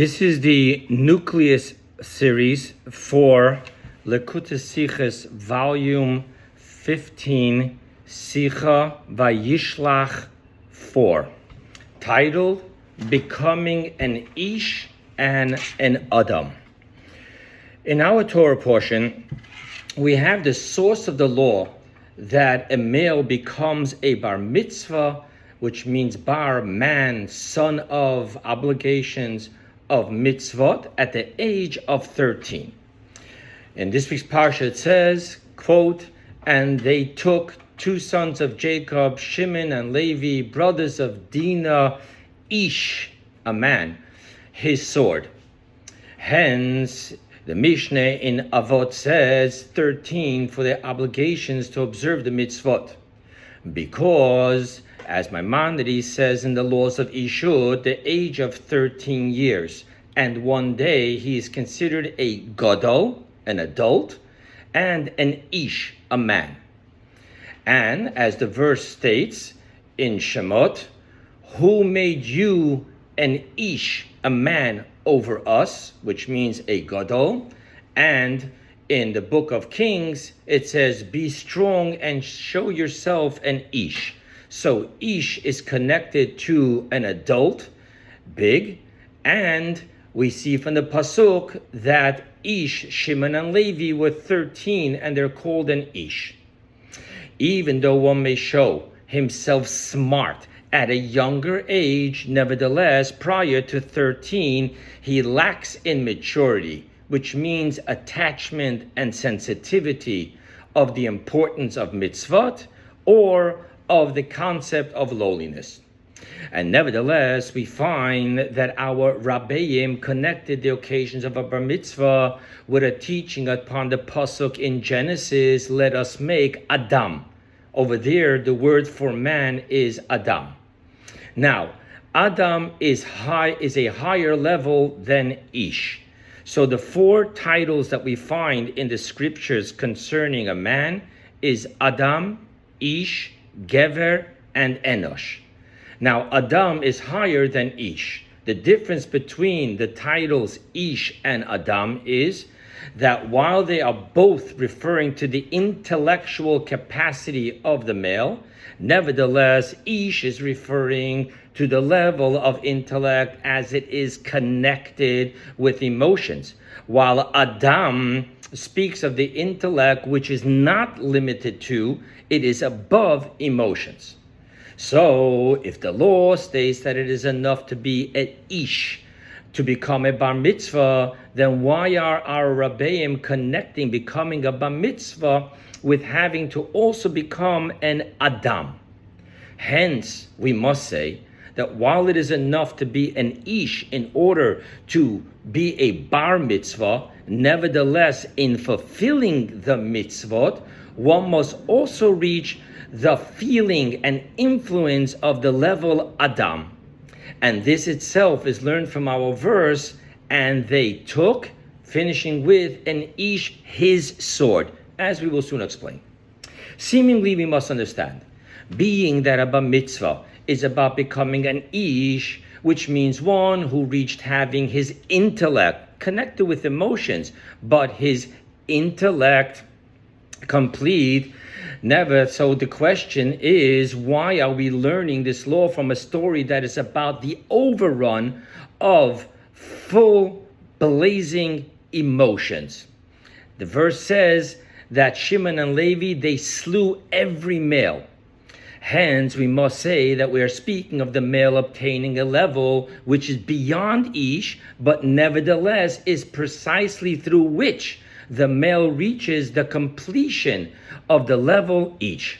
This is the nucleus series for Lekutei Sichos, volume 15, Sicha Vayishlach 4, titled Becoming an Ish and an Adam. In our Torah portion, we have the source of the law that a male becomes a bar mitzvah, which means bar, man, son of, obligations of mitzvot, at the age of 13. In this week's parsha it says, quote, "And they took two sons of Jacob, Shimon and Levi, brothers of Dinah, Ish, a man, his sword." Hence, the Mishnah in Avot says 13 for their obligations to observe the mitzvot. Because, as Maimonides says in the laws of Ishud, the age of 13 years, and one day he is considered a gadol, an adult, and an ish, a man. And as the verse states in Shemot, "Who made you an ish, a man, over us," which means a gadol. And in the book of Kings, it says, "Be strong and show yourself an ish." So ish is connected to an adult, big, and we see from the pasuk that Ish, Shimon and Levi were 13 and they're called an ish. Even though one may show himself smart at a younger age, nevertheless, prior to 13, he lacks in maturity, which means attachment and sensitivity of the importance of mitzvot or of the concept of lowliness. And nevertheless, we find that our Rabbeim connected the occasions of a bar mitzvah with a teaching upon the pasuk in Genesis, "Let us make Adam." Over there, the word for man is Adam. Now, Adam is a higher level than Ish. So the four titles that we find in the scriptures concerning a man is Adam, Ish, Gever, and Enosh. Now, Adam is higher than Ish. The difference between the titles Ish and Adam is that while they are both referring to the intellectual capacity of the male, nevertheless, Ish is referring to the level of intellect as it is connected with emotions, while Adam speaks of the intellect which is not limited to, it is above emotions. So, if the law states that it is enough to be an ish, to become a bar mitzvah, then why are our Rabbeim connecting becoming a bar mitzvah with having to also become an Adam? Hence, we must say that while it is enough to be an ish in order to be a bar mitzvah, nevertheless, in fulfilling the mitzvot, one must also reach the feeling and influence of the level Adam. And this itself is learned from our verse, "And they took," finishing with an ish, his sword, as we will soon explain. Seemingly, we must understand, being that a bar mitzvah is about becoming an ish, which means one who reached having his intellect connected with emotions, but his intellect complete. Never. So the question is, why are we learning this law from a story that is about the overrun of full blazing emotions? The verse says that Shimon and Levi, they slew every male. Hence, we must say that we are speaking of the male obtaining a level which is beyond Ish, but nevertheless is precisely through which the male reaches the completion of the level Ish.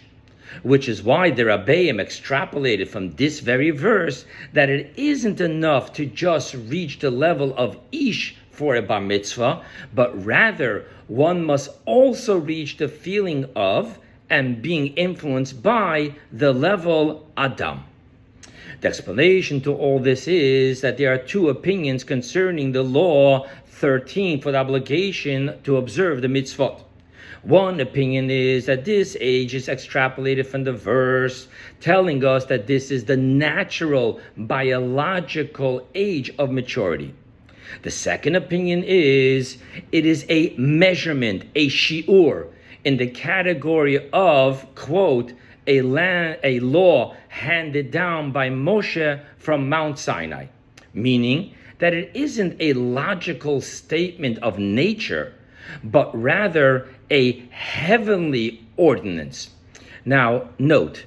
Which is why the Rabbeim extrapolated from this very verse that it isn't enough to just reach the level of Ish for a bar mitzvah, but rather one must also reach the feeling of and being influenced by the level Adam. The explanation to all this is that there are two opinions concerning the law 13 for the obligation to observe the mitzvot. One opinion is that this age is extrapolated from the verse, telling us that this is the natural biological age of maturity. The second opinion is it is a measurement, a shi'ur, in the category of, quote, a law handed down by Moshe from Mount Sinai, meaning that it isn't a logical statement of nature, but rather a heavenly ordinance. Now, note,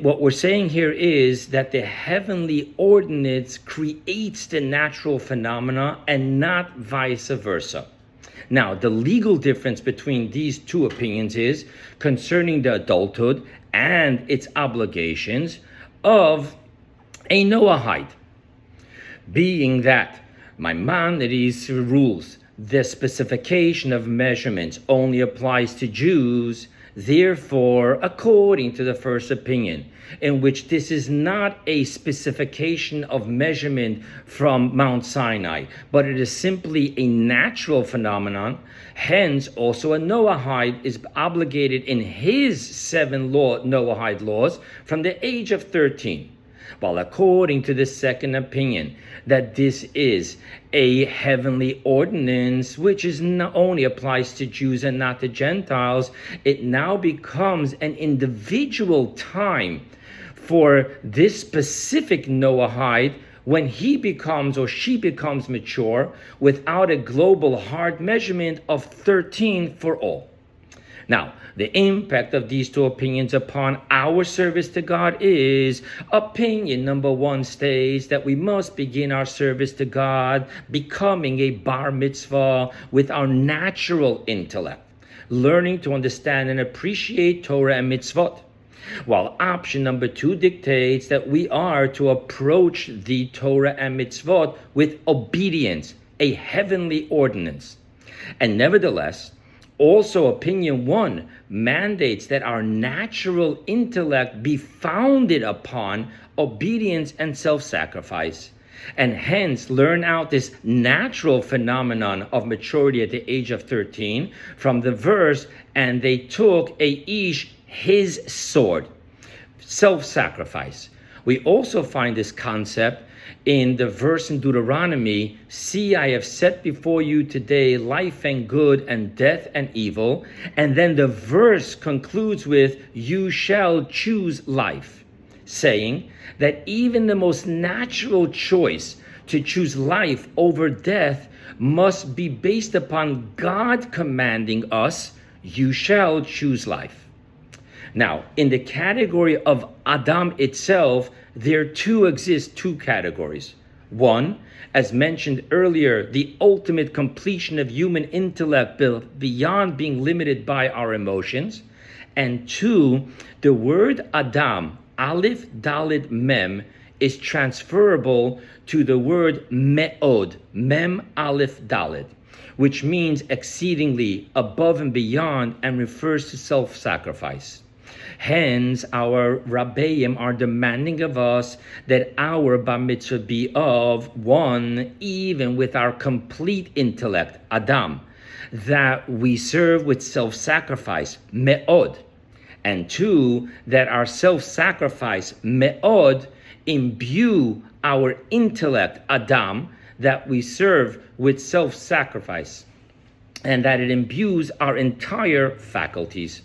what we're saying here is that the heavenly ordinance creates the natural phenomena and not vice versa. Now, the legal difference between these two opinions is concerning the adulthood and its obligations of a Noahide, being that Maimonides rules the specification of measurements only applies to Jews. Therefore, according to the first opinion, in which this is not a specification of measurement from Mount Sinai, but it is simply a natural phenomenon, hence also a Noahide is obligated in his 7 Noahide laws from the age of 13. While according to the second opinion, that this is a heavenly ordinance, which is not only applies to Jews and not to Gentiles, it now becomes an individual time for this specific Noahide when he becomes or she becomes mature without a global hard measurement of 13 for all. Now, the impact of these two opinions upon our service to God is opinion number 1 states that we must begin our service to God becoming a bar mitzvah with our natural intellect, learning to understand and appreciate Torah and mitzvot. While option number 2 dictates that we are to approach the Torah and mitzvot with obedience, a heavenly ordinance. And nevertheless, also, opinion 1 mandates that our natural intellect be founded upon obedience and self-sacrifice, and hence learn out this natural phenomenon of maturity at the age of 13 from the verse, and they took a ish his sword, self-sacrifice. We also find this concept in the verse in Deuteronomy, see, I have set before you today life and good and death and evil. And then the verse concludes with, you shall choose life, saying that even the most natural choice to choose life over death must be based upon God commanding us, you shall choose life. Now, in the category of Adam itself, there too exist 2 categories. 1, as mentioned earlier, the ultimate completion of human intellect beyond being limited by our emotions. And 2, the word Adam, Aleph, Dalet, Mem, is transferable to the word Me'od, Mem, Aleph, Dalet, which means exceedingly, above and beyond, and refers to self-sacrifice. Hence, our Rabbeim are demanding of us that our bar mitzvah be of 1, even with our complete intellect, Adam, that we serve with self-sacrifice, Me'od, and 2, that our self-sacrifice, Me'od, imbue our intellect, Adam, that we serve with self-sacrifice, and that it imbues our entire faculties.